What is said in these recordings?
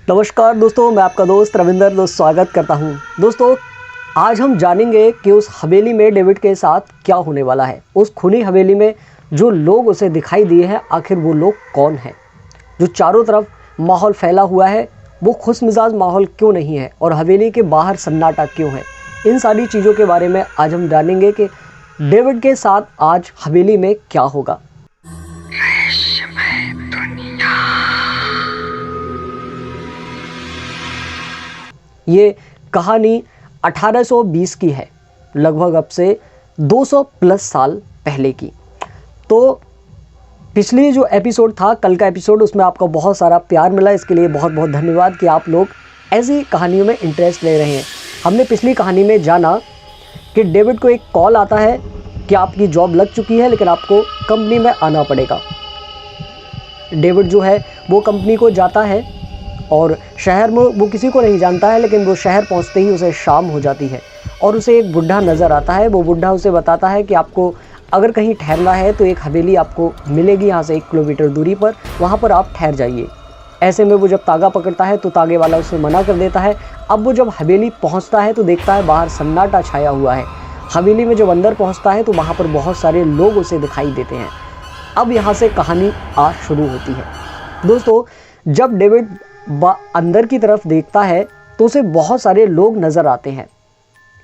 नमस्कार दोस्तों, मैं आपका दोस्त रविंदर स्वागत करता हूं। दोस्तों, आज हम जानेंगे कि उस हवेली में डेविड के साथ क्या होने वाला है। उस खूनी हवेली में जो लोग उसे दिखाई दिए हैं, आखिर वो लोग कौन हैं? जो चारों तरफ माहौल फैला हुआ है, वो खुशमिजाज माहौल क्यों नहीं है और हवेली के बाहर सन्नाटा क्यों है? इन सारी चीज़ों के बारे में आज हम जानेंगे कि डेविड के साथ आज हवेली में क्या होगा। ये कहानी 1820 की है, लगभग अब से 200 प्लस साल पहले की। तो पिछली जो एपिसोड था, कल का एपिसोड, उसमें आपका बहुत सारा प्यार मिला। इसके लिए बहुत बहुत धन्यवाद कि आप लोग ऐसी कहानियों में इंटरेस्ट ले रहे हैं। हमने पिछली कहानी में जाना कि डेविड को एक कॉल आता है कि आपकी जॉब लग चुकी है, लेकिन आपको कंपनी में आना पड़ेगा। डेविड जो है वो कंपनी को जाता है और शहर में वो किसी को नहीं जानता है, लेकिन वो शहर पहुंचते ही उसे शाम हो जाती है और उसे एक बुढ़ा नज़र आता है। वो बुढ़ा उसे बताता है कि आपको अगर कहीं ठहरना है तो एक हवेली आपको मिलेगी यहाँ से 1 किलोमीटर दूरी पर, वहाँ पर आप ठहर जाइए। ऐसे में वो जब तागा पकड़ता है तो तागे वाला उसे मना कर देता है। अब वो जब हवेली पहुँचता है तो देखता है बाहर सन्नाटा छाया हुआ है। हवेली में जब अंदर पहुँचता है तो वहाँ पर बहुत सारे लोग उसे दिखाई देते हैं। अब यहाँ से कहानी आज शुरू होती है। दोस्तों, जब डेविड अंदर की तरफ देखता है तो उसे बहुत सारे लोग नज़र आते हैं।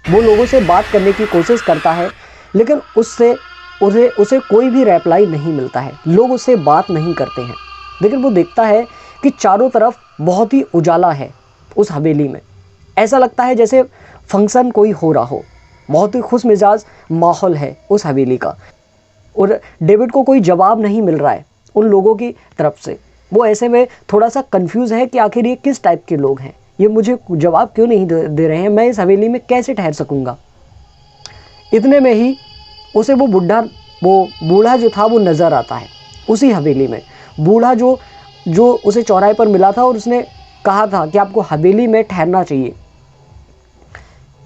वो लोगों से बात करने की कोशिश करता है, लेकिन उसे कोई भी रिप्लाई नहीं मिलता है। लोग उससे बात नहीं करते हैं। लेकिन वो देखता है कि चारों तरफ बहुत ही उजाला है उस हवेली में। ऐसा लगता है जैसे फंक्शन कोई हो रहा हो। बहुत ही खुश मिजाज माहौल है उस हवेली का और डेविड को कोई जवाब नहीं मिल रहा है उन लोगों की तरफ से। वो ऐसे में थोड़ा सा कंफ्यूज है कि आखिर ये किस टाइप के लोग हैं, ये मुझे जवाब क्यों नहीं दे रहे हैं, मैं इस हवेली में कैसे ठहर सकूंगा। इतने में ही उसे वो बूढ़ा जो था वो नज़र आता है उसी हवेली में। बूढ़ा जो उसे चौराहे पर मिला था और उसने कहा था कि आपको हवेली में ठहरना चाहिए।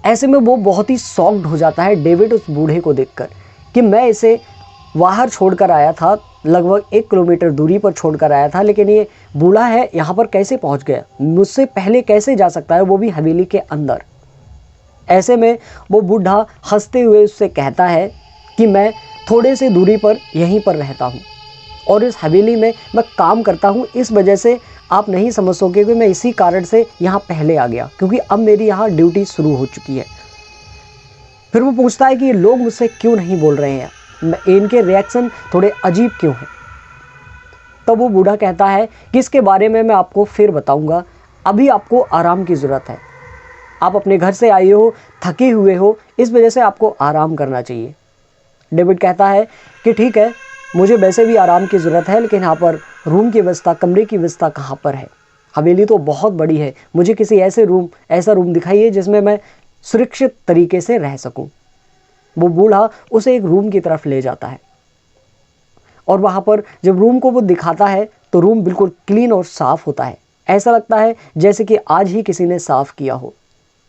ऐसे में वो बहुत ही शॉक्ड हो जाता है डेविड उस बूढ़े को देखकर कि मैं इसे बाहर छोड़कर आया था, लगभग 1 किलोमीटर दूरी पर छोड़कर आया था, लेकिन ये बूढ़ा है यहाँ पर कैसे पहुँच गया, मुझसे पहले कैसे जा सकता है, वो भी हवेली के अंदर। ऐसे में वो बूढ़ा हंसते हुए उससे कहता है कि मैं थोड़े से दूरी पर यहीं पर रहता हूँ और इस हवेली में मैं काम करता हूँ। इस वजह से आप नहीं समझ सकोगे कि मैं इसी कारण से यहाँ पहले आ गया, क्योंकि अब मेरी यहाँ ड्यूटी शुरू हो चुकी है। फिर वो पूछता है कि ये लोग मुझसे क्यों नहीं बोल रहे हैं, इनके रिएक्शन थोड़े अजीब क्यों हैं। तब वो बूढ़ा कहता है कि इसके बारे में मैं आपको फिर बताऊंगा, अभी आपको आराम की ज़रूरत है। आप अपने घर से आए हो, थके हुए हो, इस वजह से आपको आराम करना चाहिए। डेविड कहता है कि ठीक है, मुझे वैसे भी आराम की ज़रूरत है, लेकिन यहाँ पर रूम की व्यवस्था, कमरे की व्यवस्था कहाँ पर है? हवेली तो बहुत बड़ी है, मुझे किसी ऐसा रूम दिखाइए जिसमें मैं सुरक्षित तरीके से रह सकूँ। वो बूढ़ा उसे एक रूम की तरफ ले जाता है और वहाँ पर जब रूम को वो दिखाता है तो रूम बिल्कुल क्लीन और साफ़ होता है। ऐसा लगता है जैसे कि आज ही किसी ने साफ़ किया हो।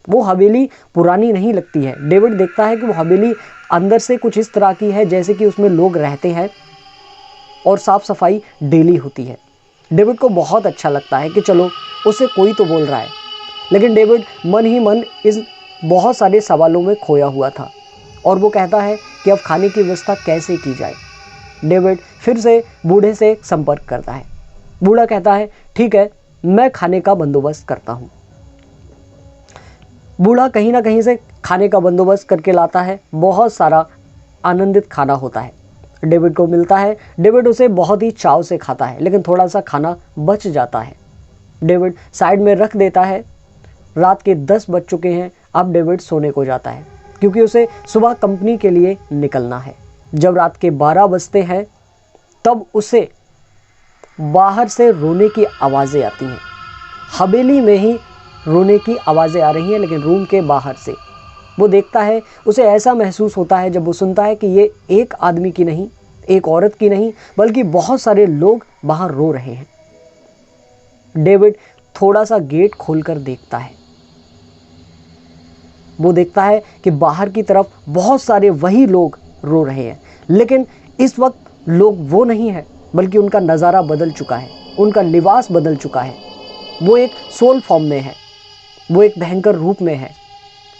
वो हवेली पुरानी नहीं लगती है। डेविड देखता है कि वो हवेली अंदर से कुछ इस तरह की है जैसे कि उसमें लोग रहते हैं और साफ़ सफाई डेली होती है। डेविड को बहुत अच्छा लगता है कि चलो, उसे कोई तो बोल रहा है। लेकिन डेविड मन ही मन इस बहुत सारे सवालों में खोया हुआ था और वो कहता है कि अब खाने की व्यवस्था कैसे की जाए। डेविड फिर से बूढ़े से संपर्क करता है। बूढ़ा कहता है ठीक है, मैं खाने का बंदोबस्त करता हूँ। बूढ़ा कहीं ना कहीं से खाने का बंदोबस्त करके लाता है। बहुत सारा आनंदित खाना होता है, डेविड को मिलता है। डेविड उसे बहुत ही चाव से खाता है, लेकिन थोड़ा सा खाना बच जाता है। डेविड साइड में रख देता है। रात के 10 बज चुके हैं। अब डेविड सोने को जाता है क्योंकि उसे सुबह कंपनी के लिए निकलना है। जब रात के 12 बजते हैं तब उसे बाहर से रोने की आवाज़ें आती हैं। हवेली में ही रोने की आवाज़ें आ रही हैं, लेकिन रूम के बाहर से। वो देखता है, उसे ऐसा महसूस होता है जब वो सुनता है कि ये एक आदमी की नहीं, एक औरत की नहीं, बल्कि बहुत सारे लोग बाहर रो रहे हैं। डेविड थोड़ा सा गेट खोलकर देखता है। वो देखता है कि बाहर की तरफ बहुत सारे वही लोग रो रहे हैं, लेकिन इस वक्त लोग वो नहीं है, बल्कि उनका नज़ारा बदल चुका है, उनका लिबास बदल चुका है। वो एक सोल फॉर्म में है, वो एक भयंकर रूप में है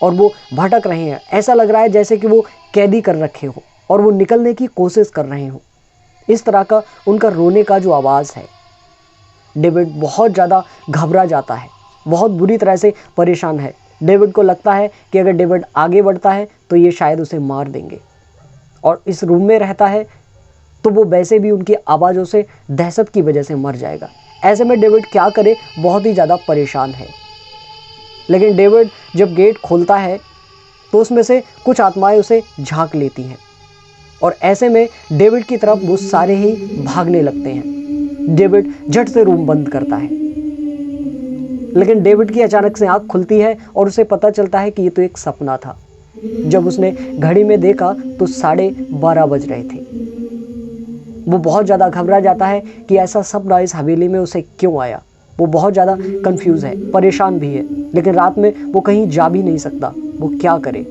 और वो भटक रहे हैं। ऐसा लग रहा है जैसे कि वो कैदी कर रखे हो और वो निकलने की कोशिश कर रहे हो। इस तरह का उनका रोने का जो आवाज़ है, डेविड बहुत ज़्यादा घबरा जाता है, बहुत बुरी तरह से परेशान है। डेविड को लगता है कि अगर डेविड आगे बढ़ता है तो ये शायद उसे मार देंगे, और इस रूम में रहता है तो वो वैसे भी उनकी आवाज़ों से दहशत की वजह से मर जाएगा। ऐसे में डेविड क्या करे, बहुत ही ज़्यादा परेशान है। लेकिन डेविड जब गेट खोलता है तो उसमें से कुछ आत्माएं उसे झांक लेती हैं और ऐसे में डेविड की तरफ वो सारे ही भागने लगते हैं। डेविड झट से रूम बंद करता है, लेकिन डेविड की अचानक से आंख खुलती है और उसे पता चलता है कि ये तो एक सपना था। जब उसने घड़ी में देखा तो 12:30 बज रहे थे। वो बहुत ज़्यादा घबरा जाता है कि ऐसा सपना इस हवेली में उसे क्यों आया। वो बहुत ज़्यादा कंफ्यूज है, परेशान भी है, लेकिन रात में वो कहीं जा भी नहीं सकता, वो क्या करे।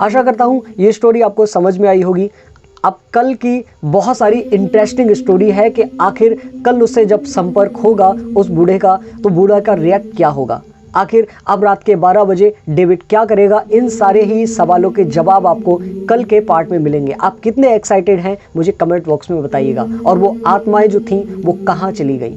आशा करता हूँ ये स्टोरी आपको समझ में आई होगी। अब कल की बहुत सारी इंटरेस्टिंग स्टोरी है कि आखिर कल उससे जब संपर्क होगा उस बूढ़े का, तो बूढ़ा का रिएक्ट क्या होगा। आखिर अब रात के 12 बजे डेविड क्या करेगा, इन सारे ही सवालों के जवाब आपको कल के पार्ट में मिलेंगे। आप कितने एक्साइटेड हैं मुझे कमेंट बॉक्स में बताइएगा, और वो आत्माएं जो थीं वो कहाँ चली गई।